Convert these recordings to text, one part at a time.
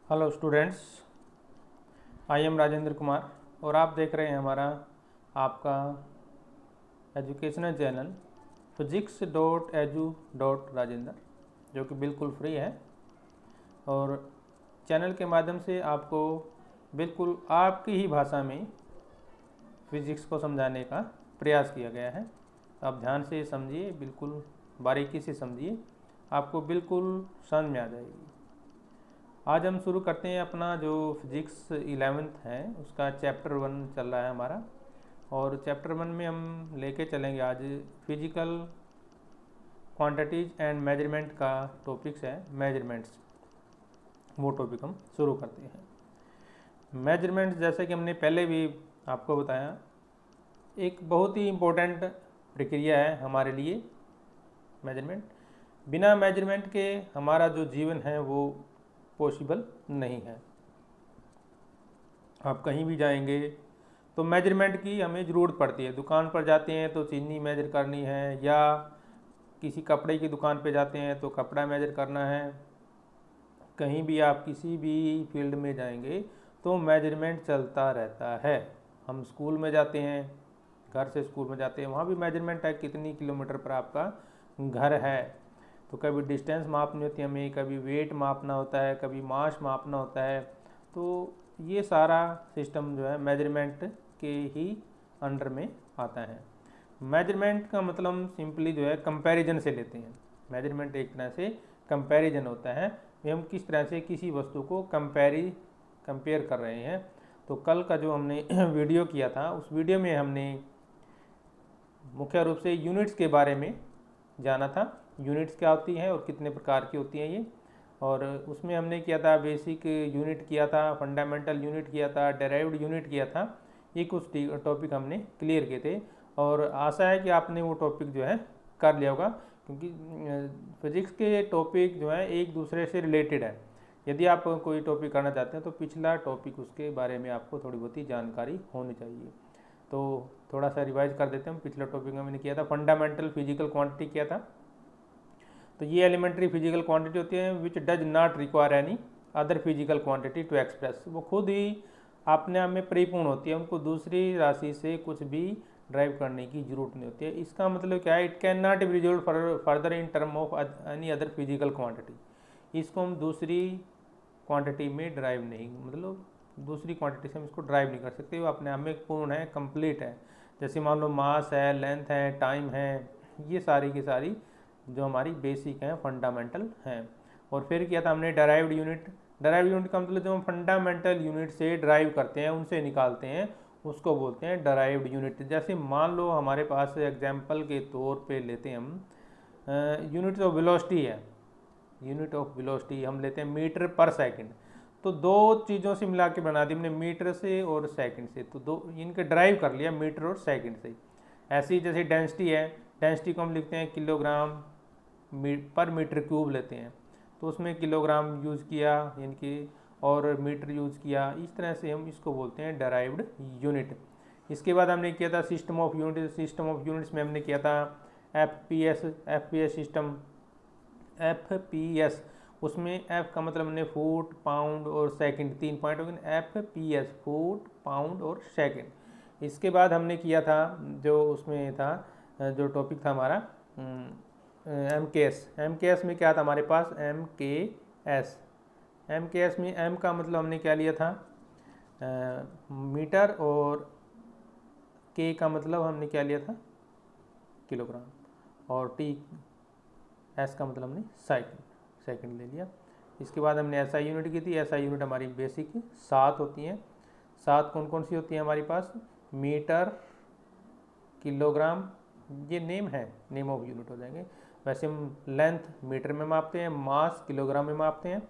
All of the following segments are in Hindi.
Hello students, I am Rajendra Kumar और आप देख रहे हैं हमारा आपका एजुकेशनल चैनल physics.edu.rajendra जो कि बिल्कुल फ्री है और चैनल के माध्यम से आपको बिल्कुल आपकी ही भाषा में फिज़िक्स को समझाने का प्रयास किया गया है। आप ध्यान से समझिए, बिल्कुल बारीकी से समझिए, आपको बिल्कुल समझ में आ जाएगी। आज हम शुरू करते हैं अपना जो फिज़िक्स 11th है उसका चैप्टर 1 चल रहा है हमारा, और चैप्टर 1 में हम लेके चलेंगे आज फिजिकल क्वांटिटीज एंड मेजरमेंट का टॉपिक्स है मेजरमेंट्स। वो टॉपिक हम शुरू करते हैं। मेजरमेंट्स जैसे कि हमने पहले भी आपको बताया, एक बहुत ही इम्पोर्टेंट प्रक्रिया है हमारे लिए मेजरमेंट। बिना मेजरमेंट के हमारा जो जीवन है वो पॉसिबल नहीं है। आप कहीं भी जाएंगे तो मेजरमेंट की हमें ज़रूरत पड़ती है। दुकान पर जाते हैं तो चीनी मेजर करनी है, या किसी कपड़े की दुकान पे जाते हैं तो कपड़ा मेजर करना है। कहीं भी आप किसी भी फील्ड में जाएंगे तो मेजरमेंट चलता रहता है। हम स्कूल में जाते हैं, घर से स्कूल में जाते हैं, वहाँ भी मेजरमेंट है कितनी किलोमीटर पर आपका घर है। तो कभी डिस्टेंस मापनी होती है हमें, कभी वेट मापना होता है, कभी मास मापना होता है। तो ये सारा सिस्टम जो है मेजरमेंट के ही अंडर में आता है। मेजरमेंट का मतलब हम सिंपली जो है कंपैरिजन से लेते हैं। मेजरमेंट एक तरह से कंपैरिजन होता है कि हम किस तरह से किसी वस्तु को कंपेयर कर रहे हैं। तो कल का जो हमने वीडियो किया था उस वीडियो में हमने मुख्य रूप से यूनिट्स के बारे में जाना था। यूनिट्स क्या होती हैं और कितने प्रकार की होती हैं ये, और उसमें हमने किया था बेसिक यूनिट किया था, फंडामेंटल यूनिट किया था, डेराइव्ड यूनिट किया था। ये कुछ टॉपिक हमने क्लियर किए थे और आशा है कि आपने वो टॉपिक जो है कर लिया होगा, क्योंकि फिजिक्स के टॉपिक जो है एक दूसरे से रिलेटेड है। यदि आप कोई टॉपिक करना चाहते हैं तो पिछला टॉपिक उसके बारे में आपको थोड़ी बहुत ही जानकारी होनी चाहिए। तो थोड़ा सा रिवाइज कर देते हैं। पिछले टॉपिक में मैंने किया था फंडामेंटल फिजिकल क्वांटिटी किया था। तो ये एलिमेंट्री फिजिकल क्वांटिटी होती है which does not require any other physical quantity to express. वो खुद ही अपने आप में परिपूर्ण होती है, उनको दूसरी राशि से कुछ भी ड्राइव करने की जरूरत नहीं होती है। इसका मतलब क्या है, it can not B resolve further in term of any other physical quantity. इसको हम दूसरी क्वांटिटी में ड्राइव नहीं, मतलब दूसरी क्वांटिटी से हम इसको ड्राइव नहीं कर सकते। वो अपने आप में पूर्ण है, कंप्लीट है। जैसे मान लो मास है, लेंथ है, टाइम है, ये सारी की सारी जो हमारी बेसिक हैं, फंडामेंटल हैं। और फिर किया था हमने डेराइव्ड यूनिट। डेराइव्ड यूनिट का मतलब जो हम फंडामेंटल यूनिट से ड्राइव करते हैं, उनसे निकालते हैं, उसको बोलते हैं डेराइव्ड यूनिट। जैसे मान लो हमारे पास एग्जाम्पल के तौर पे लेते हैं हम यूनिट ऑफ वेलोसिटी है। यूनिट ऑफ वेलोसिटी हम लेते हैं मीटर पर सेकंड। तो दो चीज़ों से मिला के बना दी हमने, मीटर से और सेकंड से। तो दो इनके ड्राइव कर लिया मीटर और सेकंड से। ऐसे ही जैसे डेंसिटी है, डेंसिटी को हम लिखते हैं किलोग्राम पर मीटर क्यूब लेते हैं, तो उसमें किलोग्राम यूज़ किया इनकी और मीटर यूज़ किया। इस तरह से हम इसको बोलते हैं डेराइव्ड यूनिट। इसके बाद हमने किया था system of unit. System of units में हमने किया था F P S system. F उसमें एफ का मतलब हमने फुट, पाउंड और सेकंड, 3 पॉइंट हो गए। एफ फुट, पाउंड और सेकंड। इसके बाद हमने किया था जो उसमें था जो टॉपिक था हमारा एम के एस में क्या था हमारे पास, एम के एस में एम का मतलब हमने क्या लिया था मीटर, और के का मतलब हमने क्या लिया था किलोग्राम, और टी एस का मतलब हमने सेकंड ले लिया। इसके बाद हमने एसआई यूनिट की थी। एसआई यूनिट हमारी बेसिक 7 होती हैं। 7 कौन कौन सी होती हैं हमारे पास, मीटर, किलोग्राम, ये नेम है, नेम ऑफ यूनिट हो जाएंगे। वैसे हम लेंथ मीटर में मापते हैं, मास किलोग्राम में मापते हैं,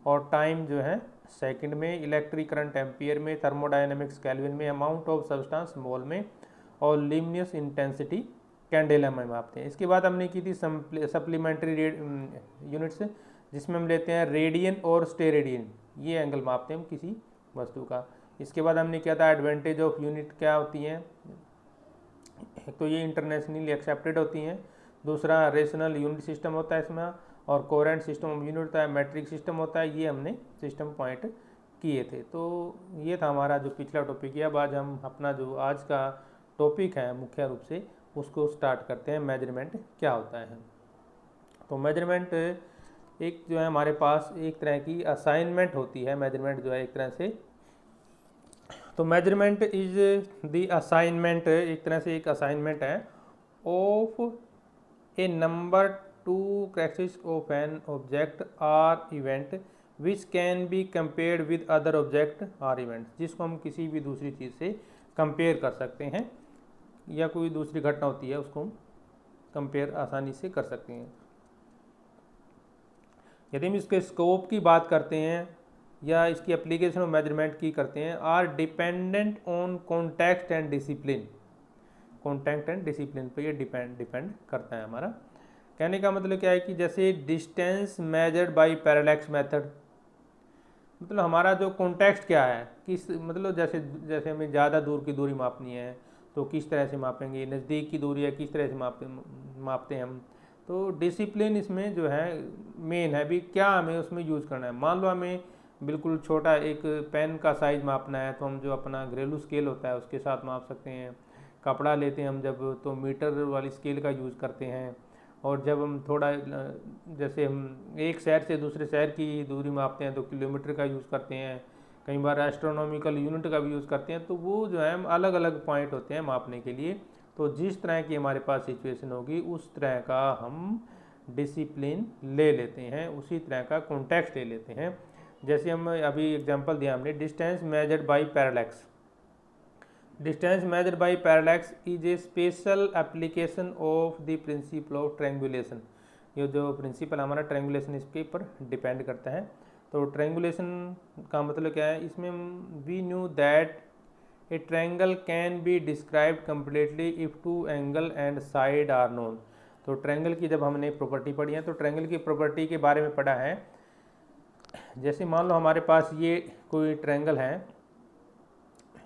और टाइम जो है सेकंड में, इलेक्ट्रिक करंट एम्पियर में, थर्मोडायनेमिक्स केल्विन में, अमाउंट ऑफ सब्सटेंस मोल में, और ल्यूमिनस इंटेंसिटी कैंडेला में मापते हैं। इसके बाद हमने की थी सप्लीमेंट्री यूनिट्स, जिसमें हम लेते हैं रेडियन और स्टेरेडियन, ये एंगल मापते हैं हम किसी वस्तु का। इसके बाद हमने किया था एडवांटेज ऑफ यूनिट क्या होती हैं, तो ये इंटरनेशनली एक्सेप्टेड होती हैं। दूसरा रेशनल यूनिट सिस्टम होता है इसमें, और कोहेरेंट सिस्टम ऑफ यूनिट होता है, मैट्रिक सिस्टम होता है। ये हमने सिस्टम पॉइंट किए थे। तो ये था हमारा जो पिछला टॉपिक है। अब आज हम अपना जो आज का टॉपिक है मुख्य रूप से उसको स्टार्ट करते हैं, मेजरमेंट क्या होता है। तो मेजरमेंट एक जो है हमारे पास एक तरह की असाइनमेंट होती है। मेजरमेंट जो है एक तरह से, तो मेजरमेंट इज द असाइनमेंट, एक तरह से एक असाइनमेंट है of a number to characteristics of an object or event which can be compared with other object or event, जिसको हम किसी भी दूसरी चीज़ से कंपेयर कर सकते हैं, या कोई दूसरी घटना होती है उसको हम कंपेयर आसानी से कर सकते हैं। यदि हम इसके स्कोप की बात करते हैं या इसकी एप्लीकेशन ऑफ मेजरमेंट की करते हैं, are dependent on context and discipline. Context and discipline पे ये डिपेंड करता है हमारा। कहने का मतलब क्या है कि जैसे distance measured by parallax method, मतलब हमारा जो कॉन्टेक्स्ट क्या है, किस मतलब जैसे जैसे हमें ज़्यादा दूर की दूरी मापनी है तो किस तरह से मापेंगे, नज़दीक की दूरी है किस तरह से मापते हैं हम। तो डिसिप्लिन इसमें जो है मेन है भी, क्या हमें उसमें यूज़ करना है। मान लो हमें बिल्कुल छोटा एक पेन का साइज़ मापना है तो हम जो अपना घरेलू स्केल होता है उसके साथ माप सकते हैं। कपड़ा लेते हैं हम जब तो मीटर वाली स्केल का यूज़ करते हैं। और जब हम थोड़ा जैसे हम एक शहर से दूसरे शहर की दूरी मापते हैं तो किलोमीटर का यूज़ करते हैं। कई बार एस्ट्रोनॉमिकल यूनिट का भी यूज़ करते हैं। तो वो जो है अलग अलग पॉइंट होते हैं मापने के लिए। तो जिस तरह की हमारे पास सिचुएशन होगी उस तरह का हम डिसिप्लिन ले लेते हैं, उसी तरह का कॉन्टेक्स्ट ले लेते हैं। जैसे हम अभी एग्जांपल दिया हमने, distance measured by parallax. Distance measured by parallax is A special application of the principle of triangulation. ये जो प्रिंसिपल हमारा ट्रायंगुलेशन इसके ऊपर डिपेंड करता है। तो ट्रायंगुलेशन का मतलब क्या है, इसमें we knew that a triangle can be described completely if two angle and side are known. तो ट्रायंगल की जब हमने प्रॉपर्टी पढ़ी है तो ट्रायंगल की प्रॉपर्टी के बारे में पढ़ा है। जैसे मान लो हमारे पास ये कोई ट्रायंगल है,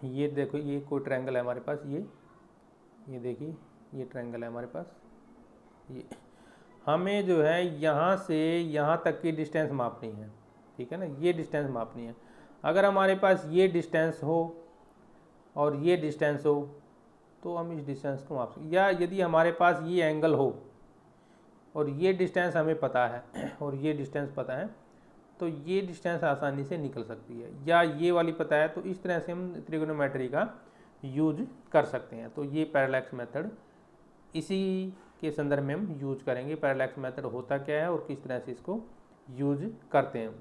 ये देखो ये कोई ट्रायंगल है हमारे पास, ये देखिए ये ट्रायंगल है हमारे पास। ये हमें जो है यहाँ से यहाँ तक की डिस्टेंस मापनी है, ठीक है ना, ये डिस्टेंस मापनी है। अगर हमारे पास ये डिस्टेंस हो और ये डिस्टेंस हो तो हम इस डिस्टेंस को माप सकते। या यदि हमारे पास ये एंगल हो और ये डिस्टेंस हमें पता है और ये डिस्टेंस पता है तो ये डिस्टेंस आसानी से निकल सकती है। या ये वाली पता है तो इस तरह से हम त्रिकोणोमेट्री का यूज कर सकते हैं। तो ये पैरेलैक्स मेथड इसी के संदर्भ में हम यूज करेंगे। पैरेलैक्स मेथड होता क्या है और किस तरह से इसको यूज करते हैं।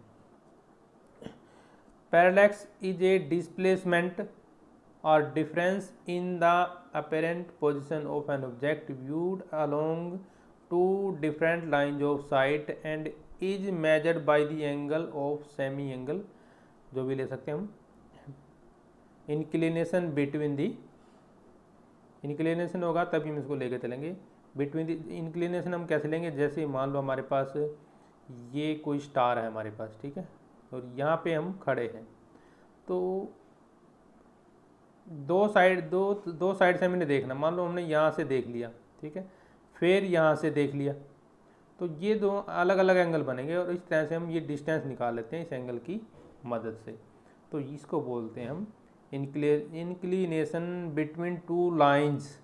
पैरेलैक्स इज ए डिस्प्लेसमेंट और difference in the apparent position of an object viewed along two different lines of sight and is measured by the angle of semi angle, जो भी ले सकते हैं हम। इंक्लिनेशन बिटवीन दी, इंक्लिनेशन होगा तभी हम इसको लेकर चलेंगे। बिटवीन दी इंक्लिनेशन हम कैसे लेंगे, जैसे मान लो हमारे पास ये कोई स्टार है हमारे पास, ठीक है, और यहाँ पे हम खड़े हैं। तो दो साइड से हमने देखना। मान लो हमने यहाँ से देख लिया, ठीक है, फिर यहाँ से देख लिया, तो ये दो अलग अलग एंगल बनेंगे और इस तरह से हम ये डिस्टेंस निकाल लेते हैं इस एंगल की मदद से। तो इसको बोलते हैं हम inclination between two lines.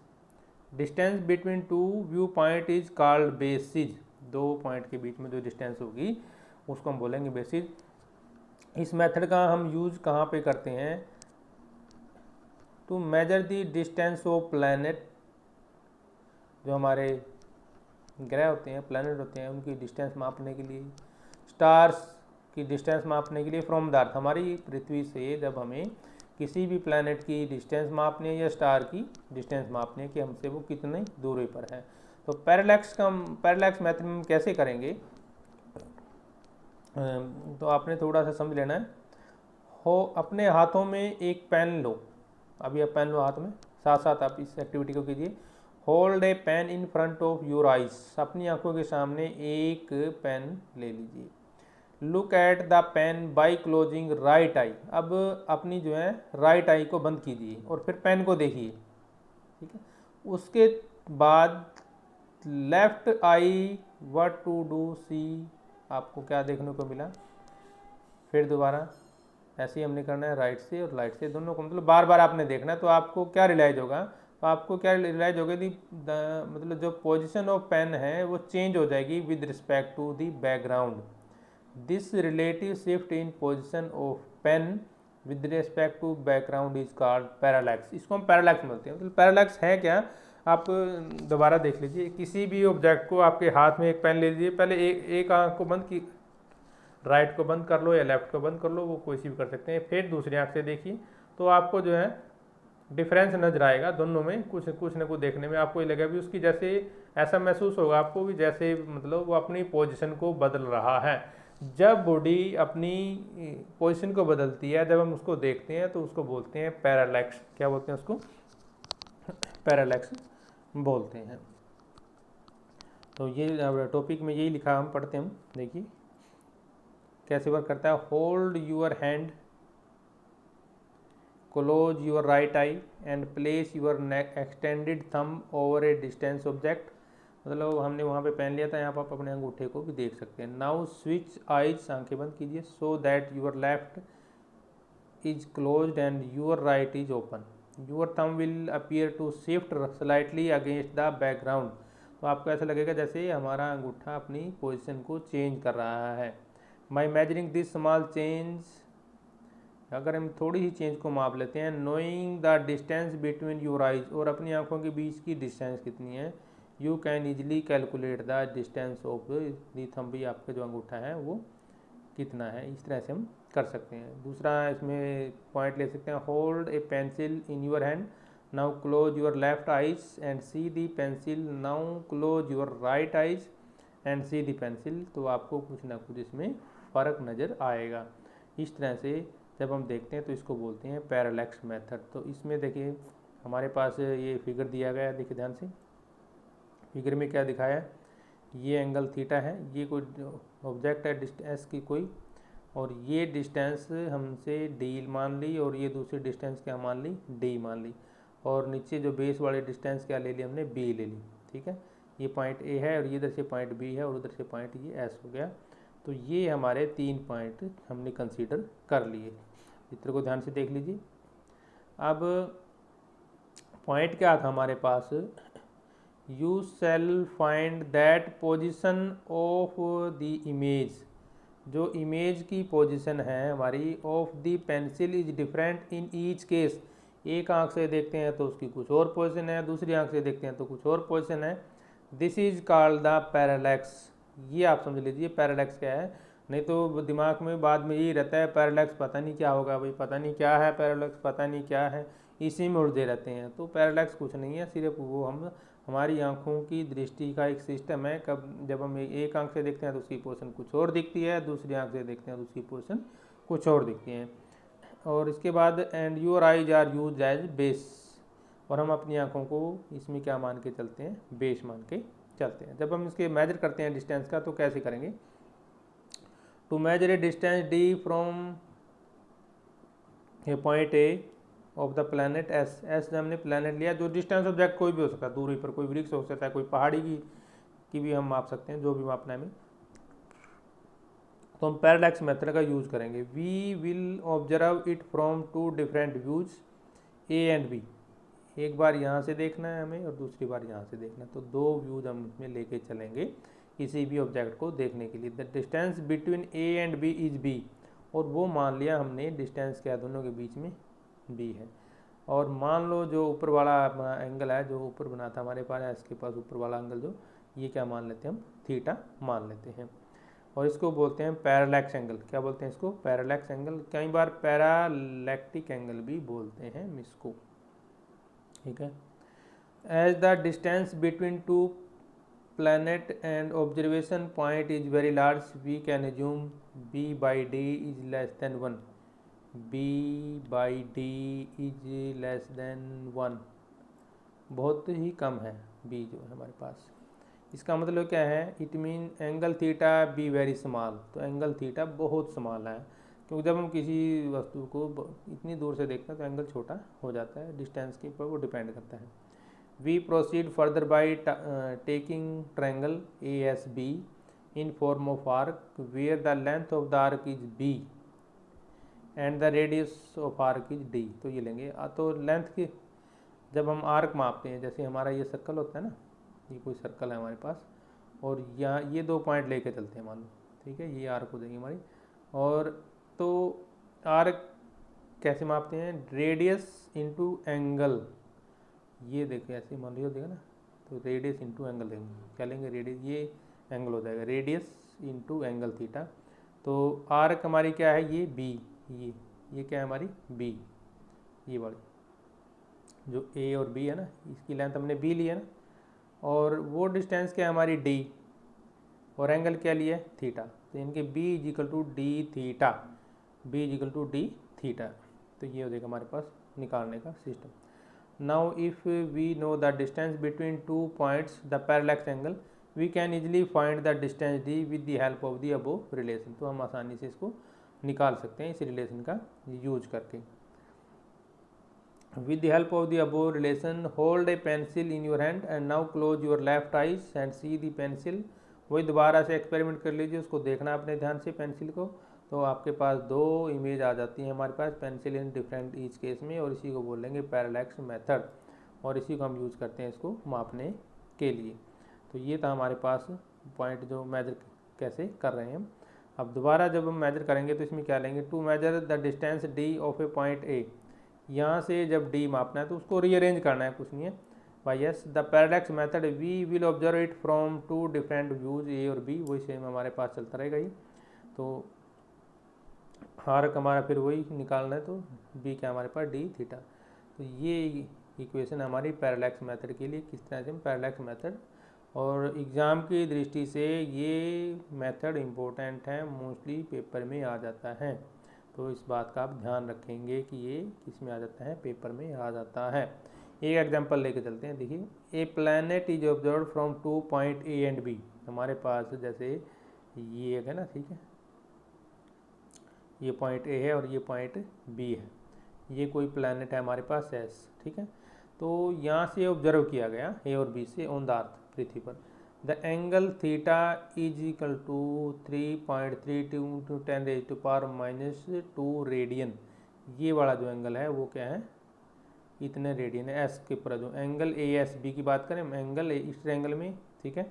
Distance between two view point is called basis. दो पॉइंट के बीच में जो डिस्टेंस होगी उसको हम बोलेंगे बेसिस। इस मेथड का हम यूज कहाँ पे करते हैं, to measure the distance of planet. जो हमारे ग्रह होते हैं, प्लैनेट होते हैं, उनकी डिस्टेंस मापने के लिए, स्टार्स की डिस्टेंस मापने के लिए फ्रॉम द अर्थ। हमारी पृथ्वी से जब हमें किसी भी प्लैनेट की डिस्टेंस मापनी है या स्टार की डिस्टेंस मापनी है कि हमसे वो कितनी दूरी पर है। तो पैरेलैक्स मेथड में कैसे करेंगे, तो आपने थोड़ा सा समझ लेना है। हो अपने हाथों में एक पेन लो, अभी आप पेन लो हाथ में, साथ साथ आप इस एक्टिविटी को कीजिए। Hold a pen in front of your eyes. अपनी आंखों के सामने एक पेन ले लीजिए। Look at the pen by closing right eye. अब अपनी जो है राइट आई को बंद कीजिए और फिर पेन को देखिए, ठीक है। उसके बाद left eye what to do see, आपको क्या देखने को मिला। फिर दोबारा ऐसे ही हमने करना है राइट से और राइट से, दोनों को मतलब बार बार आपने देखना है। तो आपको क्या रियलाइज होगा, तो आपको क्या रियलाइज होगा कि मतलब जो पोजीशन ऑफ पेन है वो चेंज हो जाएगी with respect to the background. This relative shift in position of pen with respect to background is called parallax. इसको हम पैरालैक्स बोलते हैं। मतलब पैरालैक्स है क्या, आप दोबारा देख लीजिए। किसी भी ऑब्जेक्ट को आपके हाथ में एक पेन ले लीजिए, पहले एक आंख को बंद की, राइट को बंद कर लो या लेफ्ट को बंद कर लो, वो कोई सी भी कर सकते हैं। फिर दूसरी आंख से देखिए, तो आपको जो है डिफरेंस नजर आएगा दोनों में। कुछ न कुछ देखने में आपको ये लगेगा भी उसकी जैसे, ऐसा महसूस होगा आपको भी जैसे मतलब वो अपनी पोजीशन को बदल रहा है। जब बॉडी अपनी पोजीशन को बदलती है, जब हम उसको देखते हैं, तो उसको बोलते हैं पैरालैक्स। क्या बोलते हैं उसको, पैरालैक्स बोलते हैं। तो ये टॉपिक में यही लिखा, हम पढ़ते हैं। हम देखिए कैसे वर्क करता है। Hold your hand, close your right eye and place your extended thumb over a distance object. मतलब हमने वहाँ पे पेन लिया था, यहाँ पर आप अपने अंगूठे को भी देख सकते हैं। नाउ स्विच आइज, आंखें बंद कीजिए, so that your left is closed and your right is open. Your thumb will appear to shift slightly against the background. तो आपको ऐसा लगेगा जैसे हमारा अंगूठा अपनी पोजिशन को चेंज कर रहा है। माई मेजरिंग दिस स्मॉल चेंज, अगर हम थोड़ी ही चेंज को माप लेते हैं। Knowing the distance between your eyes, और अपनी आंखों के बीच की डिस्टेंस कितनी है, you can easily calculate the distance of the thumb, भी आपका जो अंगूठा है वो कितना है। इस तरह से हम कर सकते हैं। दूसरा इसमें पॉइंट ले सकते हैं। Hold a pencil in your hand, now close your left eyes and see the pencil, now close your right eyes and see the pencil. तो आपको कुछ ना कुछ इसमें फ़र्क नज़र आएगा। इस तरह से जब हम देखते हैं तो इसको बोलते हैं पैरालैक्स मेथड। तो इसमें देखिए हमारे पास ये फिगर दिया गया है, देखिए ध्यान से। फिगर में क्या दिखाया है, ये एंगल थीटा है, ये कोई ऑब्जेक्ट है डिस्टेंस की कोई, और ये डिस्टेंस हमसे डी मान ली, और ये दूसरी डिस्टेंस क्या मान ली, डी मान ली, और नीचे जो बेस वाली डिस्टेंस क्या ले ली हमने, बी ले ली। ठीक है, ये पॉइंट ए है और ये इधर से पॉइंट बी है और उधर से पॉइंट ये एस हो गया। तो ये हमारे 3 पॉइंट हमने कंसीडर कर लिए। चित्र को ध्यान से देख लीजिए। अब पॉइंट क्या था हमारे पास, you shall find that position of the image, जो इमेज की पोजीशन है हमारी, of the pencil is different in each case. एक आंख से देखते हैं तो उसकी कुछ और पोजीशन है, दूसरी आंख से देखते हैं तो कुछ और पोजीशन है। This is called the parallax. ये आप समझ लीजिए पैरालैक्स क्या है, नहीं तो दिमाग में बाद में यही रहता है पैरालैक्स पता नहीं क्या होगा भाई, पता नहीं क्या है पैरालैक्स, पता नहीं क्या है, इसी में उलझे रहते हैं। तो पैरालैक्स कुछ नहीं है, सिर्फ वो हम हमारी आंखों की दृष्टि का एक सिस्टम है। कब जब हम एक आंख से देखते हैं तो उसकी पोजीशन कुछ और दिखती है, दूसरी आंख से देखते हैं तो उसकी पोजीशन कुछ और दिखती है। और इसके बाद and your eyes are use as base, और हम अपनी आंखों को इसमें क्या मान के चलते हैं, बेस मान के चलते हैं। जब हम इसके मेजर करते हैं डिस्टेंस का, तो कैसे करेंगे, to measure a distance D from a point A of the planet S. S जब हमने प्लैनेट लिया, जो डिस्टेंस ऑब्जेक्ट कोई भी हो सकता है, दूरी पर कोई वृक्ष हो सकता है, कोई पहाड़ी की भी हम माप सकते हैं, जो भी मापना है हमें। तो हम पैरालैक्स मेथड का यूज करेंगे। We will observe it from 2 different views A and B. एक बार यहाँ से देखना है हमें और दूसरी बार यहाँ से देखना है, तो 2 व्यूज हम इसमें लेके चलेंगे किसी भी ऑब्जेक्ट को देखने के लिए। The distance between A and B is B, और वो मान लिया हमने डिस्टेंस क्या दोनों के बीच में बी है। और मान लो जो ऊपर वाला एंगल है, जो ऊपर बना था हमारे पास, इसके पास ऊपर वाला एंगल जो, ये क्या मान लेते हैं हम, थीटा मान लेते हैं। और इसको बोलते हैं पैरालैक्स एंगल। क्या बोलते हैं इसको, पैरालैक्स एंगल। कई बार पैरालैक्टिक एंगल भी बोलते हैं इसको। ठीक है, as the distance between 2 planet and observation point is very large, we can assume b by d is less than 1. b by d is less than 1, बहुत ही कम है b जो है हमारे पास। इसका मतलब क्या है, it mean angle theta be very small. तो एंगल थीटा बहुत स्मॉल है, क्योंकि जब हम किसी वस्तु को इतनी दूर से देखते हैं तो एंगल छोटा हो जाता है, डिस्टेंस के ऊपर वो डिपेंड करता है। We proceed further by taking triangle ASB in form of arc where the length of the arc is B and the radius of arc is D। तो ये लेंगे तो लेंथ की जब हम आर्क मापते हैं, जैसे हमारा ये सर्कल होता है ना, ये कोई सर्कल है हमारे पास और यहाँ ये 2 पॉइंट लेके चलते हैं मान लो, ठीक है, ये आर्क हो जाएगी हमारी। और तो आर्क कैसे मापते हैं, रेडियस इंटू एंगल, ये देखो ऐसे मान लो देखो ना, तो रेडियस इंटू एंगल देंगे, क्या लेंगे रेडियस, ये एंगल हो जाएगा रेडियस इंटू एंगल थीटा। तो आर्क हमारी क्या है, ये बी, ये क्या है हमारी बी, ये वाली जो ए और बी है ना, इसकी लेंथ हमने बी ली है ना, और वो डिस्टेंस क्या है हमारी डी, और एंगल क्या लिया है थीटा। तो इनके B is equal to D theta, B is equal to D theta. तो ये हो जाएगा हमारे पास निकालने का system. Now if we know the distance between 2 points the parallax angle we can easily find the distance D with the help of the above relation. तो हम आसानी से इसको निकाल सकते हैं इस रिलेशन का यूज करके। With the help of the above relation, hold a pencil in your hand and now close your left eyes and see the pencil। वही दोबारा से एक्सपेरिमेंट कर लीजिए, उसको देखना अपने ध्यान से पेंसिल को, तो आपके पास 2 इमेज आ जाती हैं हमारे पास pencil in different each case में, और इसी को बोलेंगे पैरेलैक्स मेथड, और इसी को हम यूज़ करते हैं इसको मापने के लिए। तो ये था हमारे पास पॉइंट जो मेजर कैसे कर रहे हैं हम। अब दोबारा जब हम मेजर करेंगे तो इसमें क्या लेंगे, to measure the distance D of a point A, यहाँ से जब डी मापना है तो उसको रीअरेंज करना है, कुछ नहीं है भाई। Yes the parallax method we will observe it from 2 different views A और बी, वही सेम हमारे पास चलता रहेगा ये। तो आर्क हमारा फिर वही निकालना है, तो बी क्या हमारे पास डी थीटा। तो ये इक्वेशन हमारी पैरेलैक्स मेथड के लिए, किस तरह से हम पैरेलैक्स मेथड, और एग्ज़ाम की दृष्टि से ये मेथड इम्पोर्टेंट है, मोस्टली पेपर में आ जाता है। तो इस बात का आप ध्यान रखेंगे कि ये किस में आ जाता है, पेपर में आ जाता है। एक एग्जांपल लेके चलते हैं, देखिए a planet is observe from 2 point A and B. हमारे पास जैसे ये है ना, ठीक है, ये पॉइंट ए है और ये पॉइंट बी है, ये कोई प्लैनेट है हमारे पास एस, ठीक है। तो यहाँ से ऑब्जर्व किया गया ए और बी से ऑन द अर्थ, पृथ्वी पर। The angle theta is equal to 3.32 × 10⁻⁻² radian. ये वाला जो एंगल है वो क्या है, इतने रेडियन है एस के ऊपर। जो एंगल ए एस बी की बात करें, एंगल इस एंगल में, ठीक है।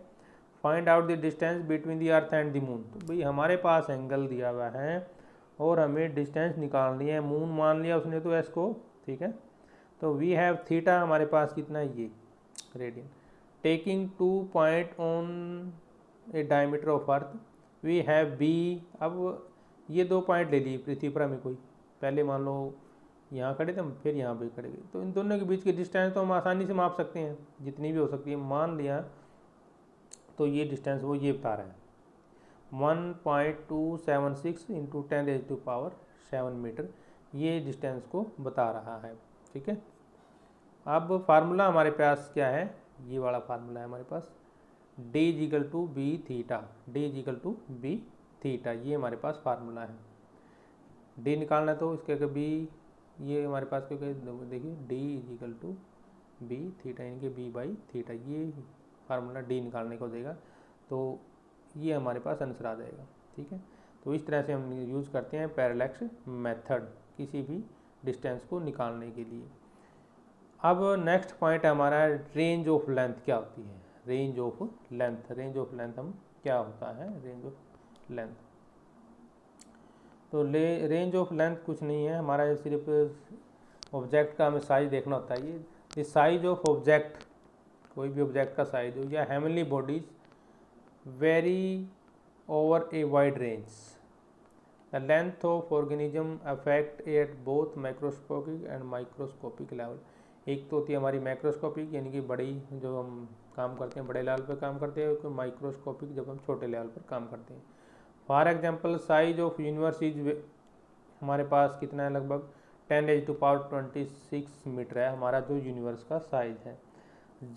Find out the distance between the earth and the moon. तो भाई हमारे पास एंगल दिया हुआ है और हमें डिस्टेंस निकालनी है, मून मान लिया उसने तो एस को, ठीक है। तो वी हैव थीटा हमारे पास कितना है, ये radian. Taking 2 point on a diameter of earth we have B. अब ये 2 पॉइंट ले लिए पृथ्वी पर हमें, कोई पहले मान लो यहाँ खड़े थे हम, फिर यहाँ पे खड़े गए, तो इन दोनों के बीच की डिस्टेंस तो हम आसानी से माप सकते हैं, जितनी भी हो सकती है। मान लिया तो ये डिस्टेंस वो ये बता रहा है 1.276 × 10⁻⁷ मीटर, ये डिस्टेंस को बता रहा है, ठीक है। अब फार्मूला हमारे पास क्या है, ये वाला फार्मूला है हमारे पास, d is equal to B theta, d is equal to B theta, ये हमारे पास फार्मूला है। d निकालना है तो इसके बी, ये हमारे पास क्योंकि देखिए d is equal to B theta, यानी कि b बाई थीटा, ये फार्मूला d निकालने को देगा, तो ये हमारे पास आंसर आ जाएगा, ठीक है। तो इस तरह से हम यूज़ करते हैं पैरेलैक्स मेथड किसी भी डिस्टेंस को निकालने के लिए। अब नेक्स्ट पॉइंट हमारा रेंज ऑफ लेंथ क्या होती है, range of length. Range of length हम क्या होता है, रेंज ऑफ लेंथ। तो रेंज ऑफ लेंथ कुछ नहीं है हमारा, सिर्फ ऑब्जेक्ट का हमें साइज देखना होता है। ये साइज ऑफ ऑब्जेक्ट, कोई भी ऑब्जेक्ट का साइज हो या heavenly bodies very over a wide range. The length of organism affect at both microscopic and microscopic level. एक तो होती है हमारी मैक्रोस्कोपिक, यानी कि बड़ी जो हम काम करते हैं बड़े लेवल पर काम करते हैं, तो माइक्रोस्कोपिक जब हम छोटे लेवल पर काम करते हैं। For example size of universe is, हमारे पास कितना है, लगभग 10⁻26 मीटर है हमारा जो यूनिवर्स का साइज है।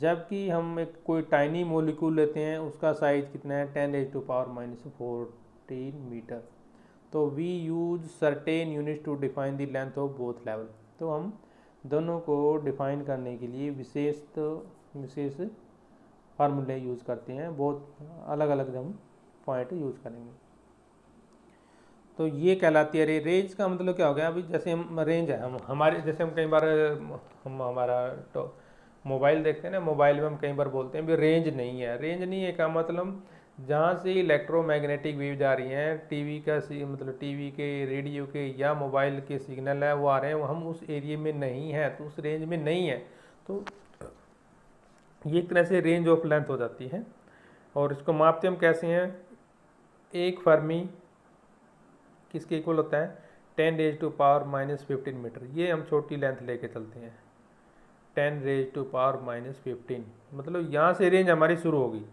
जबकि हम एक कोई टाइनी मोलिक्यूल लेते हैं, उसका साइज कितना है, 10⁻⁻14 मीटर। तो we use certain unit to define the length of both level. तो हम दोनों को डिफाइन करने के लिए विशेष विशेष फार्मूले यूज़ करते हैं, बहुत अलग अलग हम पॉइंट यूज़ करेंगे। तो ये कहलाती है रेंज का मतलब क्या हो गया, अभी जैसे हम रेंज है, हम हमारे जैसे हम कई बार हम हमारा तो मोबाइल देखते हैं ना, मोबाइल में हम कई बार बोलते हैं भी रेंज नहीं है। रेंज नहीं है का मतलब जहाँ से इलेक्ट्रोमैग्नेटिक वेव्स आ रही हैं, टीवी का मतलब टीवी के, रेडियो के या मोबाइल के सिग्नल है वो आ रहे हैं, वो हम उस एरिया में नहीं है, तो उस रेंज में नहीं है, तो ये एक तरह से रेंज ऑफ लेंथ हो जाती है। और इसको मापते हम कैसे हैं, एक फर्मी किसके इक्वल होता है 10⁻⁻⁻15 मीटर, ये हम छोटी लेंथ लेके चलते हैं 10⁻⁻15, मतलब यहाँ से रेंज हमारी शुरू होगी।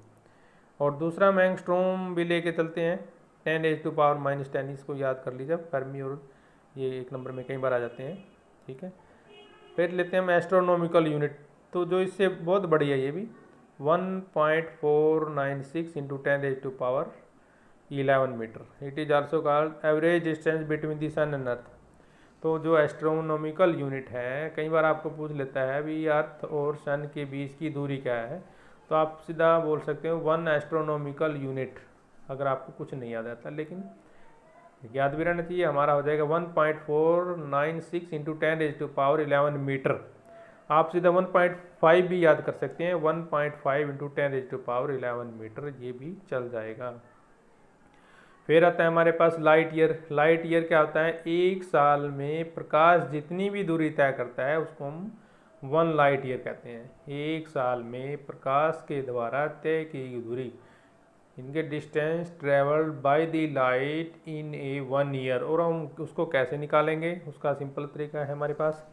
और दूसरा हम एंगस्ट्रॉम भी लेके चलते हैं 10⁻⁻10, इसको याद कर लीजिए, फर्मी और ये एक नंबर में कई बार आ जाते हैं, ठीक है। फिर लेते हैं हम एस्ट्रोनॉमिकल यूनिट, तो जो इससे बहुत बड़ी है ये भी 1.496 into 10⁻11 metre. It is also called average distance between the sun and earth. तो जो एस्ट्रोनॉमिकल यूनिट है, कई बार आपको पूछ लेता है भी अर्थ और सन के बीच की दूरी क्या है, तो आप सीधा बोल सकते हो 1 एस्ट्रोनॉमिकल यूनिट, अगर आपको कुछ नहीं याद आता, लेकिन याद भी रहना चाहिए। हमारा हो जाएगा 1.496 इंटू 10⁻11 मीटर। आप सीधा 1.5 भी याद कर सकते हैं, 1.5 इंटू 10⁻11 मीटर, ये भी चल जाएगा। फिर आता है हमारे पास लाइट ईयर। लाइट ईयर क्या होता है, एक साल में प्रकाश जितनी भी दूरी तय करता है उसको हम 1 लाइट ईयर कहते हैं। एक साल में प्रकाश के द्वारा तय की गई दूरी, इनके distance travelled by the light in A 1 year. और हम उसको कैसे निकालेंगे, उसका सिंपल तरीका है हमारे पास।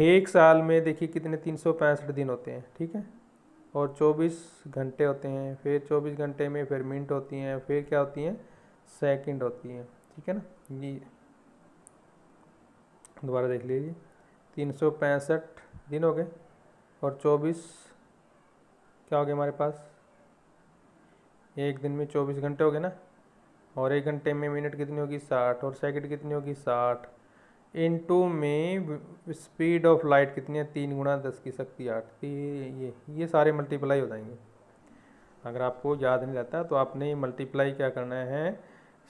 एक साल में देखिए कितने 365 दिन होते हैं, ठीक है, और 24 घंटे होते हैं, फिर 24 घंटे में फिर मिनट होती हैं, फिर क्या होती हैं, सेकंड होती हैं, ठीक है ना। ये दोबारा देख लीजिए, 365 दिन हो गए और 24 क्या हो गए हमारे पास, एक दिन में 24 घंटे हो गए ना, और एक घंटे में मिनट कितनी होगी 60, और सेकंड कितनी होगी 60, इनटू में स्पीड ऑफ लाइट कितनी है 3 × 10⁸ ये सारे मल्टीप्लाई हो जाएंगे। अगर आपको याद नहीं रहता तो आपने मल्टीप्लाई क्या करना है,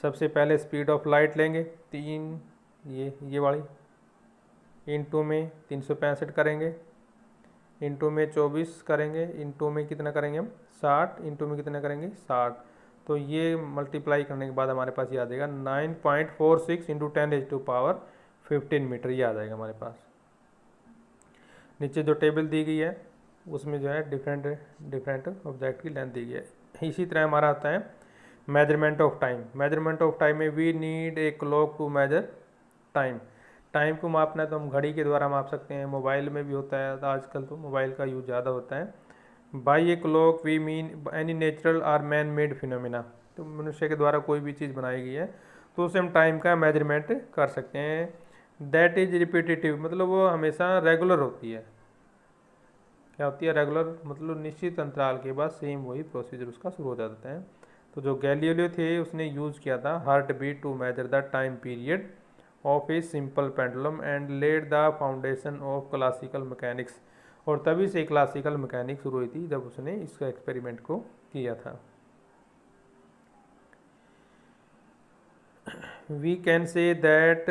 सबसे पहले स्पीड ऑफ लाइट लेंगे 3, ये वाली, इनटू में 365 करेंगे, इनटू में 24 करेंगे, इनटू में कितना करेंगे हम 60, इनटू में कितना करेंगे 60, तो ये मल्टीप्लाई करने के बाद हमारे पास ये आ जाएगा 9.46 इंटू 10⁻15 मीटर, ये आ जाएगा हमारे पास। नीचे जो टेबल दी गई है उसमें जो है डिफरेंट ऑब्जेक्ट की लेंथ दी गई है। इसी तरह हमारा आता है measurement of time. Measurement of time में we need a clock to measure time. Time को मापना है तो हम घड़ी के द्वारा माप सकते हैं, मोबाइल में भी होता है, तो आजकल तो मोबाइल का यूज ज़्यादा होता है। By a clock we mean any natural or man made phenomena, तो मनुष्य के द्वारा कोई भी चीज़ बनाई गई है तो उससे हम टाइम का मेजरमेंट कर सकते हैं। दैट इज रिपीटेटिव, मतलब वो हमेशा रेगुलर होती है। क्या होती है रेगुलर, मतलब निश्चित अंतराल के बाद सेम वही प्रोसीजर उसका शुरू हो जाता है। तो जो गैलीलियो थे उसने यूज़ किया था heart beat to measure the time period of a simple pendulum and led the foundation of classical mechanics, और तभी से क्लासिकल मैकेनिक्स शुरू हुई थी जब उसने इस एक्सपेरिमेंट को किया था। We can say that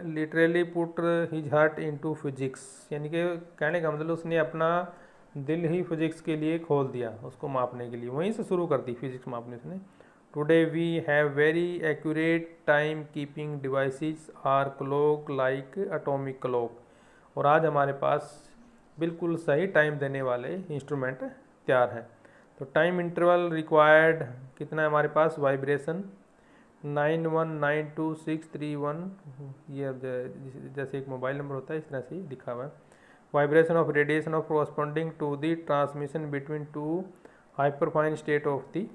literally put his heart into physics, यानी कि कहने का मतलब उसने अपना दिल ही फिजिक्स के लिए खोल दिया, उसको मापने के लिए वहीं से शुरू कर दी फिजिक्स मापने उसने। Today we have very accurate time keeping devices or clock like atomic clock, और आज हमारे पास बिल्कुल सही टाइम देने वाले इंस्ट्रूमेंट तैयार हैं। तो टाइम इंटरवल रिक्वायर्ड कितना है हमारे पास, वाइब्रेशन 919261, ये जैसे एक मोबाइल नंबर होता है इस तरह से लिखा हुआ है। Vibration of radiation of corresponding to the transmission between two hyperfine state of the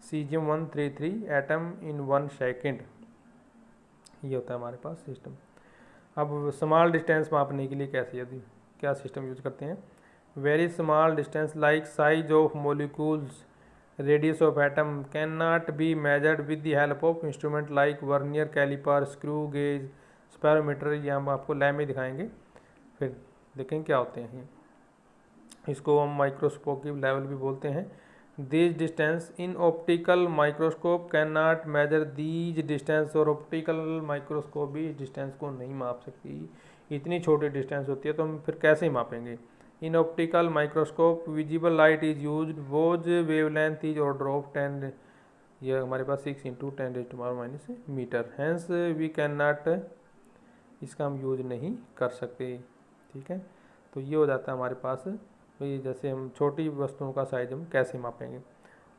cesium-133 atom in 1 second, ये होता है हमारे पास सिस्टम। अब स्मॉल डिस्टेंस मापने के लिए क्या सिस्टम यूज करते हैं, very small distance like size of molecules, radius of atom can not be measured with the help of instrument like vernier caliper, screw gauge, spherometer, ये हम आपको लैब में दिखाएंगे, फिर देखेंगे क्या होते हैं। इसको हम माइक्रोस्कोपिक लेवल भी बोलते हैं। This distance in optical microscope can not measure these distance, और ऑप्टिकल माइक्रोस्कोप भी डिस्टेंस को नहीं माप सकती। इतनी छोटी डिस्टेंस होती है तो हम फिर कैसे मापेंगे। In optical microscope visible light is use, whose wavelength is order of 10, ये हमारे पास 6 × 10⁻⁻⁻⁻⁻⁻⁻⁻⁻⁻⁻⁻⁻⁻ metre, hence we can not, इसका हम यूज नहीं कर सकते। ठीक है, तो ये हो जाता है हमारे पास। भाई जैसे हम छोटी वस्तुओं का साइज हम कैसे मापेंगे।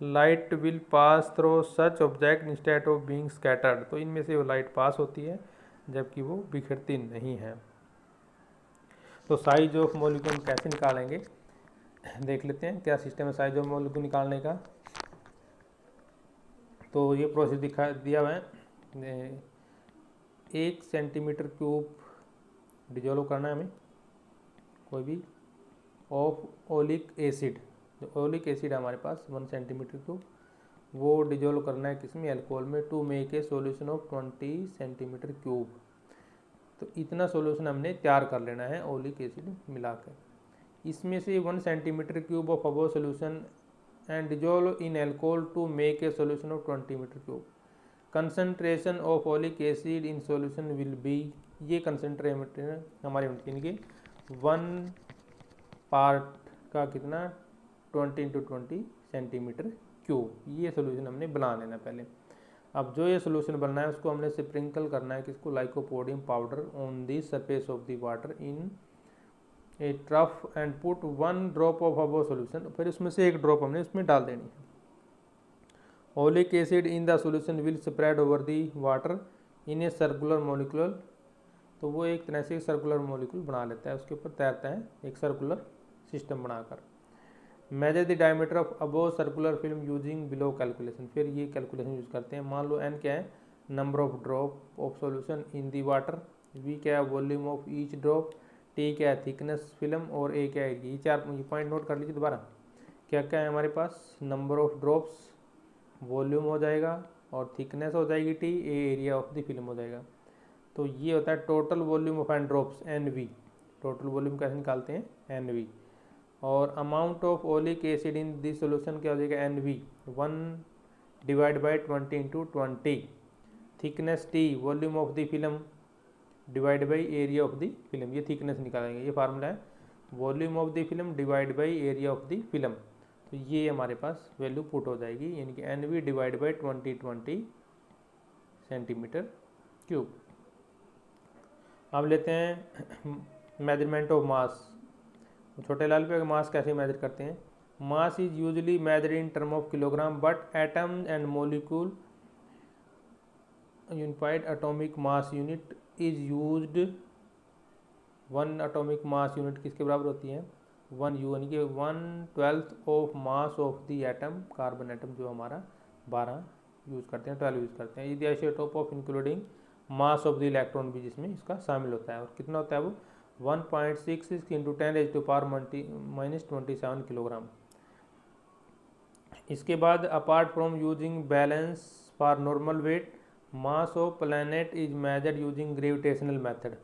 Light will pass through such object instead of being scattered, तो इनमें से वो लाइट पास होती है जबकि वो बिखरती नहीं है। तो साइज ऑफ मॉलिक्यूल कैसे निकालेंगे, देख लेते हैं क्या सिस्टम है साइज ऑफ मॉलिक्यूल निकालने का। तो ये प्रोसेस दिया हुआ है। 1 सेंटीमीटर क्यूब डिजोल्व करना है हमें कोई भी ऑफ ओलिक एसिड, जो ओलिक एसिड है हमारे पास 1 सेंटीमीटर क्यूब, वो डिजोल्व करना है किसमें, अल्कोहल में, to make a solution of 20 centimetre cube. तो इतना सॉल्यूशन हमने तैयार कर लेना है ओलिक एसिड मिलाकर। इसमें से 1 centimetre cube of above solution and dissolve in alcohol to make a solution of 20 metre cube. Concentration of oleic acid in solution will be, ये कंसंट्रेशन हमारे इनके 1 पार्ट का कितना 20 × 20 सेंटीमीटर क्यूब। ये सोल्यूशन हमने बना लेना पहले। अब जो ये सोल्यूशन बनना है उसको हमने स्प्रिंकल करना है किसको, lycopodium powder on the surface of the water in A trough and put 1 drop of above solution, फिर उसमें से 1 ड्रॉप हमने उसमें डाल देनी है। Oleic acid in the solution will spread over the water in a circular molecule, तो वो एक तरह से सर्कुलर मॉलिक्यूल बना लेता है, उसके ऊपर तैरता है एक सर्कुलर सिस्टम बनाकर। Measure the diameter of above circular film using below calculation, फिर ये कैलकुलेशन यूज करते हैं। मान लो n क्या है, number of drop of solution in the water, v क्या है, volume of each drop, t क्या है, थिकनेस फिल्म, और a क्या है। ये 4 पॉइंट नोट कर लीजिए दोबारा। क्या क्या है हमारे पास, नंबर ऑफ ड्रॉप्स, वॉल्यूम हो जाएगा, और थिकनेस हो जाएगी t, a area of the film हो जाएगा। तो ये होता है total volume of N drops, NV। Total volume कैसे निकालते हैं, NV। और amount of oleic acid in this solution क्या हो जाएगा, NV 1 divide by 20 × 20। Thickness T, volume of the film divide by area of the film, ये थिकनेस निकालेंगे। ये फार्मूला है, volume of the film divide by area of the film. तो ये हमारे पास वैल्यू पुट हो जाएगी, यानी कि NV divide by 20 centimetre cube. अब लेते हैं मेजरमेंट ऑफ मास। छोटे लाल पे मास कैसे मेजर करते हैं। Mass is usually measure in term of kilogram, but atoms and molecule unified atomic mass unit is used. 1 atomic mass unit किसके बराबर होती है, 1 U, यानी कि 1/12 of mass of the atom, carbon atom जो हमारा 12 यूज़ करते हैं, 12 यूज़ करते हैं। Is the isotope of including mass of the electron भी जिसमें इसका शामिल होता है। और कितना होता है वो, 1.66 × 10⁻⁻27 किलोग्राम। इसके बाद apart from using balance for normal weight, mass of planet is measured using gravitational method.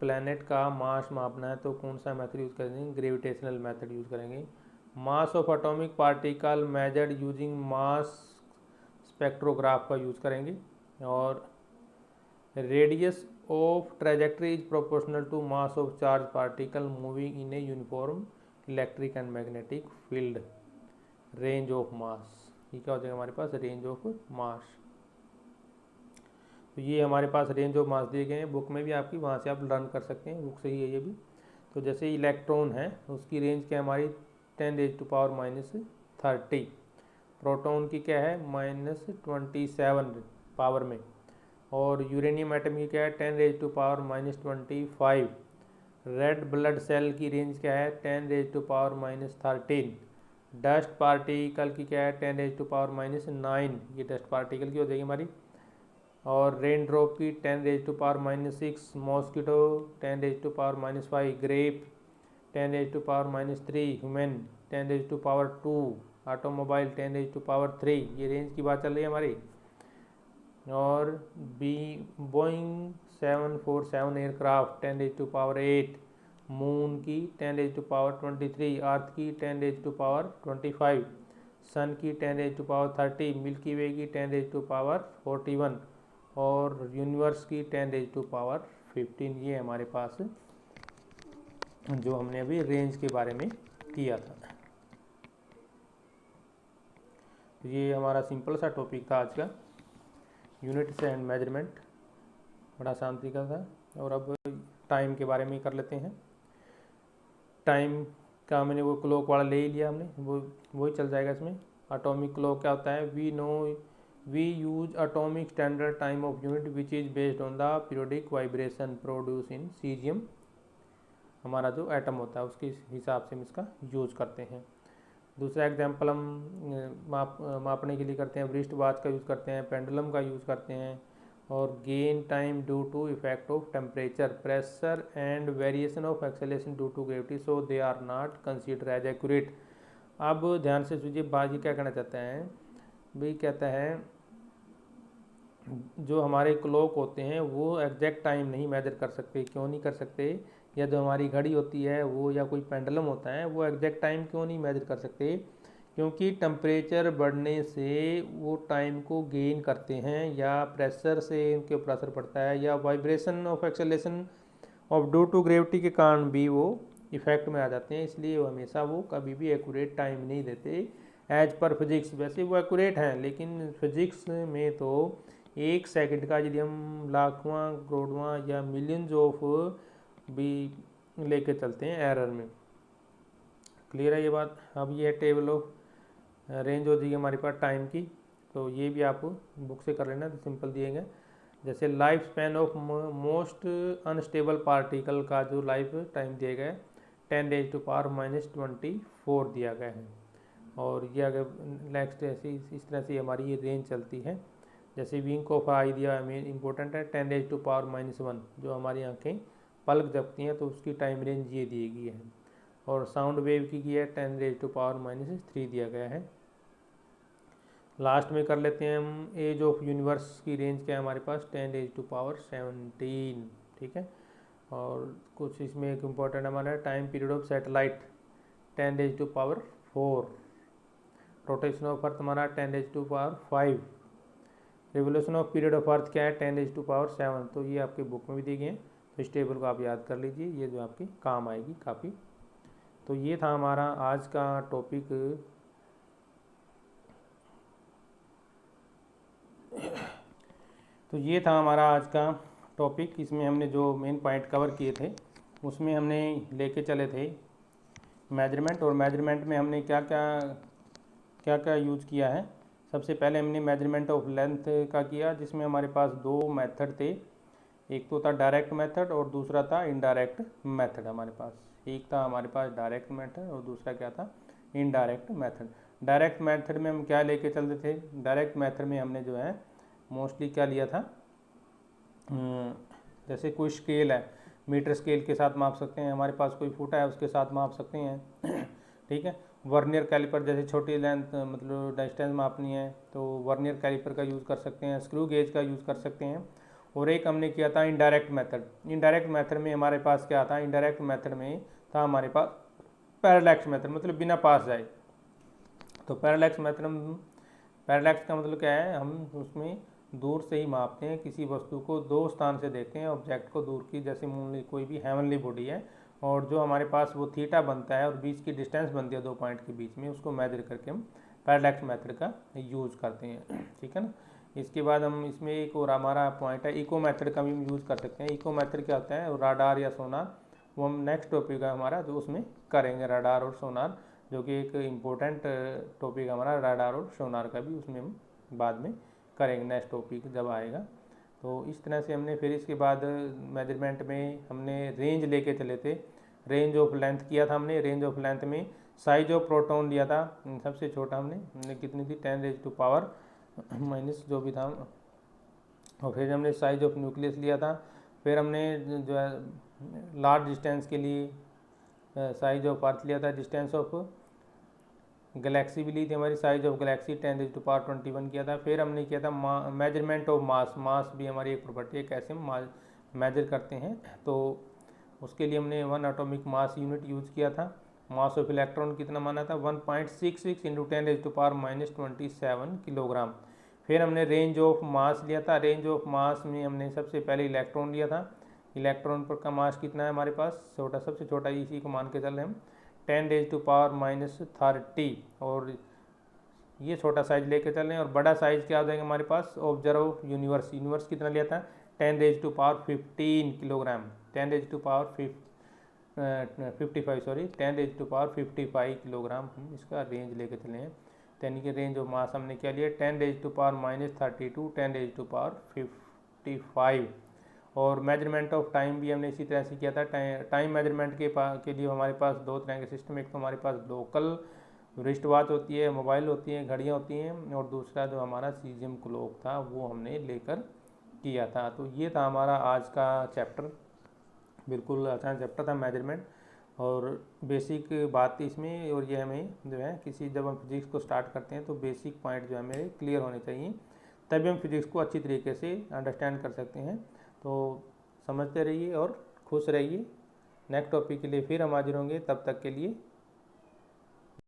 Planet का मास मापना है तो कौन सा मेथड यूज़ करेंगे, ग्रेविटेशनल मेथड यूज़ करेंगे। Mass of atomic particle measured using mass spectrograph का यूज़ करेंगे। और radius of trajectory is proportional to mass of charge particle moving in a uniform electric and magnetic field. Range of mass, ये क्या हो जाएगा हमारे पास, रेंज ऑफ मास। तो ये हमारे पास रेंज ऑफ मास दिए गए हैं बुक में भी आपकी, वहाँ से आप लर्न कर सकते हैं, बुक से ही है ये भी। तो जैसे इलेक्ट्रॉन है उसकी रेंज क्या है हमारी 10⁻⁻30। प्रोटॉन की क्या है -27 पावर में। और यूरेनियम एटम की क्या है 10⁻⁻25। रेड ब्लड सेल की रेंज क्या है 10⁻⁻13। डस्ट पार्टिकल की क्या है 10⁻⁻9, ये डस्ट पार्टिकल की हो जाएगी हमारी। और रेन ड्रॉप की 10⁻⁻6। मॉस्किटो 10⁻⁻5। ग्रेप 10⁻⁻3। ह्यूमन 10⁻2। ऑटोमोबाइल 10⁻3। ये रेंज की बात चल रही है हमारी। और बोइंग 747 एयरक्राफ्ट 10⁻8। मून की 10⁻23, अर्थ की 10⁻25, सन की 10⁻30, मिल्की वे की 10⁻41 और यूनिवर्स की 10⁻15। ये हमारे पास जो हमने अभी रेंज के बारे में किया था। ये हमारा सिंपल सा टॉपिक था आज का, यूनिट्स एंड मेजरमेंट, बड़ा शांति का था। और अब टाइम के बारे में कर लेते हैं। टाइम का मैंने वो क्लॉक वाला ले ही लिया हमने, वही चल जाएगा इसमें। एटॉमिक क्लॉक क्या होता है? We use atomic standard time of unit which is based on the periodic vibration produce in caesium. हमारा जो एटम होता है उसके हिसाब से हम इसका यूज करते हैं। दूसरा एग्जांपल हम मापने के लिए करते हैं, रिस्ट वॉच का यूज़ करते हैं, पेंडुलम का यूज़ करते हैं। और gain time due to effect of temperature, pressure and variation of acceleration due to gravity, so they are not consider as accurate. अब ध्यान से सुनिए, बाजी क्या कहना चाहता है भाई, कहता है जो हमारे क्लॉक होते हैं वो एग्जैक्ट टाइम नहीं मेजर कर सकते। क्यों नहीं कर सकते? या जो हमारी घड़ी होती है वो, या कोई पेंडुलम होता है, वो एग्जैक्ट टाइम क्यों नहीं मेजर कर सकते? क्योंकि टेम्परेचर बढ़ने से वो टाइम को गेन करते हैं, या प्रेशर से उनके ऊपर असर पड़ता है, या vibration of acceleration of due to gravity के कारण भी वो इफेक्ट में आ जाते हैं। इसलिए वो हमेशा वो कभी भी एक्यूरेट टाइम नहीं देते एज पर फिजिक्स। वैसे वो एक्यूरेट हैं, लेकिन फिजिक्स में तो 1 सेकंड का यदि हम लाखवां, करोड़वां या मिलियंस ऑफ भी लेके चलते हैं एरर में। क्लियर है ये बात? अब ये टेबल ऑफ रेंज हो जाएगी हमारे पास टाइम की, तो ये भी आप बुक से कर लेना, तो सिंपल दिए गए। जैसे life span of most unstable particle का जो लाइफ टाइम दिया गया है 10⁻⁻24 दिया गया है। और ये अगर नेक्स्ट ऐसी इस तरह से हमारी ये रेंज चलती है। जैसे विंक ऑफ आई दिया हमें इंपॉर्टेंट है 10⁻⁻1, जो हमारी आंखें पलक जपती हैं तो उसकी टाइम रेंज ये दी गई है। और साउंड वेव की है 10⁻³ दिया गया है। लास्ट में कर लेते हैं हम एज ऑफ यूनिवर्स की रेंज क्या है हमारे पास 10⁻17, ठीक है। और कुछ इसमें एक इम्पॉर्टेंट हमारा time period of satellite 10⁻4, rotation of earth हमारा 10⁻5, revolution of period of earth क्या है 10⁻7। तो ये आपके बुक में भी दिए गए हैं, तो इस टेबल को आप याद कर लीजिए, ये जो आपके काम आएगी काफ़ी। तो ये था हमारा आज का टॉपिक। तो ये था हमारा आज का टॉपिक। इसमें हमने जो मेन पॉइंट कवर किए थे उसमें हमने लेके चले थे मेजरमेंट, और मेजरमेंट में हमने क्या क्या यूज़ किया है। सबसे पहले हमने मेजरमेंट ऑफ लेंथ का किया, जिसमें हमारे पास 2 मेथड थे। एक तो था डायरेक्ट मेथड और दूसरा था इनडायरेक्ट मेथड। हमारे पास एक था हमारे पास डायरेक्ट मेथड और दूसरा क्या था इनडायरेक्ट मेथड। डायरेक्ट मेथड में हम क्या लेके चलते थे? डायरेक्ट मेथड में हमने जो है मोस्टली क्या लिया था, जैसे कोई स्केल है, मीटर स्केल के साथ माप सकते हैं, हमारे पास कोई फुटा है उसके साथ माप सकते हैं ठीक है। वर्नियर कैलिपर, जैसे छोटी लेंथ मतलब डिस्टेंस मापनी है तो वर्नियर कैलिपर का यूज़ कर सकते हैं, स्क्रू गेज का यूज़ कर सकते हैं। और एक हमने किया था इनडायरेक्ट मेथड। इनडायरेक्ट मेथड में हमारे पास क्या था? इनडायरेक्ट मेथड में था हमारे पास पैरेलैक्स मेथड, मतलब बिना पास जाए। तो पैरेलैक्स मेथड, पैरेलैक्स का मतलब क्या है? हम उसमें दूर से ही मापते हैं, किसी वस्तु को 2 स्थान से देखते हैं, ऑब्जेक्ट को दूर की, जैसे कोई भी हेवनली बॉडी है और जो हमारे पास वो थीटा बनता है और बीच की डिस्टेंस बनती है 2 पॉइंट के बीच में, उसको मेजर करके हम पैरेलैक्स मेथड का यूज़ करते हैं, ठीक है ना। इसके बाद हम इसमें एक और हमारा पॉइंट है इको मेथड का भी हम यूज़ कर सकते हैं। इको मेथड क्या होता है? राडार या सोनार, वो हम नेक्स्ट टॉपिक है हमारा जो उसमें करेंगे, राडार और सोनार, जो कि एक इम्पोर्टेंट टॉपिक हमारा राडार और सोनार का भी, उसमें हम बाद में करेंगे, नेक्स्ट टॉपिक जब आएगा। तो इस तरह से हमने फिर इसके बाद मेजरमेंट में हमने रेंज लेके चले थे, रेंज ऑफ लेंथ किया था हमने। रेंज ऑफ लेंथ में साइज ऑफ प्रोटॉन लिया था सबसे छोटा, हमने कितनी थी 10⁻⁻, जो भी था। और फिर हमने साइज ऑफ न्यूक्लियस लिया था। फिर हमने जो है लार्ज डिस्टेंस के लिए साइज ऑफ अर्थ लिया था, डिस्टेंस ऑफ गैलेक्सी भी ली थी हमारी, साइज ऑफ गैलेक्सी 10⁻21 किया था। फिर हमने किया था मेजरमेंट ऑफ मास। मास भी हमारी एक प्रॉपर्टी है, कैसे हम मेजर करते हैं। तो उसके लिए हमने 1 एटॉमिक मास यूनिट यूज़ किया था। मास ऑफ इलेक्ट्रॉन कितना माना था 1.66 इंटू 10⁻⁻27 किलोग्राम। फिर हमने रेंज ऑफ मास लिया था। रेंज ऑफ मास में हमने सबसे पहले इलेक्ट्रॉन लिया था। इलेक्ट्रॉन पर का मास कितना है हमारे पास, छोटा, सबसे छोटा इसी को मान के चल रहे हम 10⁻⁻30 और ये छोटा साइज लेके चल रहे हैं। और बड़ा साइज क्या हो जाएगा हमारे पास, ऑब्जर्व यूनिवर्स। यूनिवर्स कितना लिया था 10⁻15 किलोग्राम, 10⁻55 किलोग्राम हम इसका रेंज लेके चले हैं। यानी कि रेंज ऑफ मास हमने क्या लिया 10⁻32, 10⁻55। और मेजरमेंट ऑफ टाइम भी हमने इसी तरह से किया था। टाइम मेजरमेंट के लिए हमारे पास दो तरह के सिस्टम, एक तो हमारे पास लोकल रिस्ट वॉच होती है, मोबाइल होती हैं, घड़ियाँ होती हैं, और दूसरा जो हमारा सीजियम क्लॉक था वो हमने लेकर किया था। तो ये था हमारा आज का चैप्टर, बिल्कुल आसान चैप्टर था मेजरमेंट और बेसिक बात थी इसमें। और ये हमें जो है जब हम फिजिक्स को स्टार्ट करते हैं तो बेसिक पॉइंट जो है मेरे क्लियर होने चाहिए, तभी हम फिजिक्स को अच्छी तरीके से अंडरस्टैंड कर सकते हैं। तो समझते रहिए और खुश रहिए। नेक्स्ट टॉपिक के लिए फिर हम हाजिर होंगे, तब तक के लिए